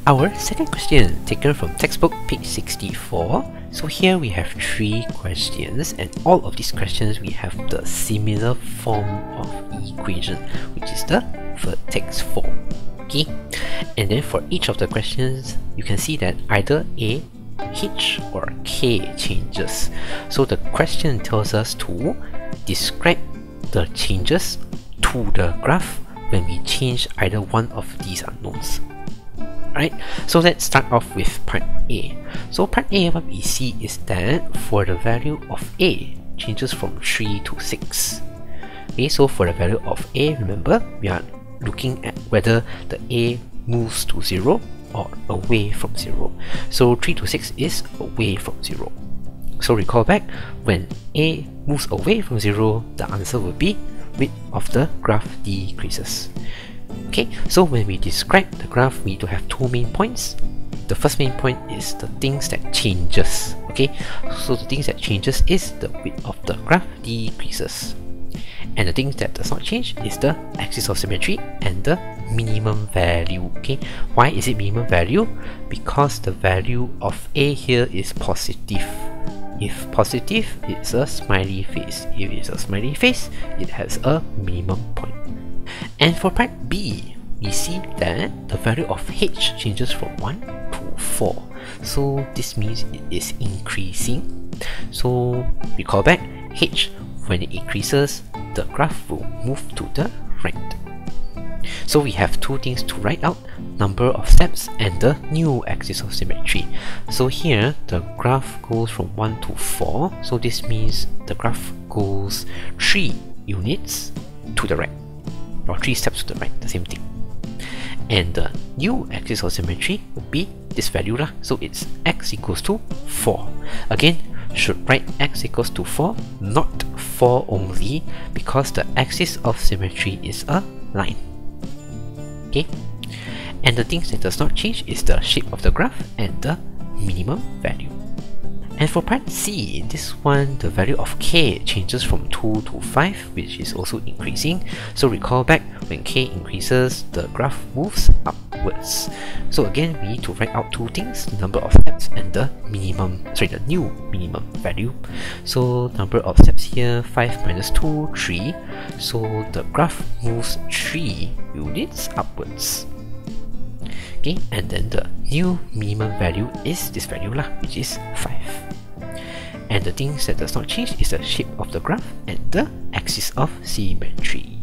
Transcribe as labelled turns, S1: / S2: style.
S1: Our second question taken from textbook page 64. So here we have 3 questions, and all of these questions we have the similar form of equation, which is the vertex form. Okay, and then for each of the questions you can see that either A, H or K changes. So the question tells us to describe the changes to the graph when we change either one of these unknowns. Alright, so let's start off with part A. So part A, what we see is that for the value of A changes from 3 to 6. Okay, so for the value of A, remember, we are looking at whether the A moves to 0 or away from 0. So 3 to 6 is away from 0. So recall back, when A moves away from 0, the answer will be width of the graph decreases. Okay, so when we describe the graph, we need to have 2 main points. The first main point is the things that changes. Okay, so the things that changes is the width of the graph decreases. And the things that does not change is the axis of symmetry and the minimum value. Okay, why is it minimum value? Because the value of A here is positive. If positive, it's a smiley face. If it's a smiley face, it has a minimum point. And for part B, we see that the value of H changes from 1 to 4. So this means it is increasing. So recall back, H, when it increases, the graph will move to the right. So we have 2 things to write out: number of steps and the new axis of symmetry. So here the graph goes from 1 to 4, so this means the graph goes 3 units to the right, or 3 steps to the right, the same thing. And the new axis of symmetry would be this value lah, so it's x equals to 4. Again, should write x equals to 4, not 4 only, because the axis of symmetry is a line. Okay, and the things that does not change is the shape of the graph and the minimum value. And for part C, this one, the value of K changes from 2 to 5, which is also increasing. So recall back, when K increases, the graph moves upwards. So again, we need to write out 2 things: number of steps and the new minimum value. So number of steps here, 5 minus 2, 3. So the graph moves 3 units upwards. Okay, and then the new minimum value is this value lah, which is 5. And the things that does not change is the shape of the graph and the axis of symmetry.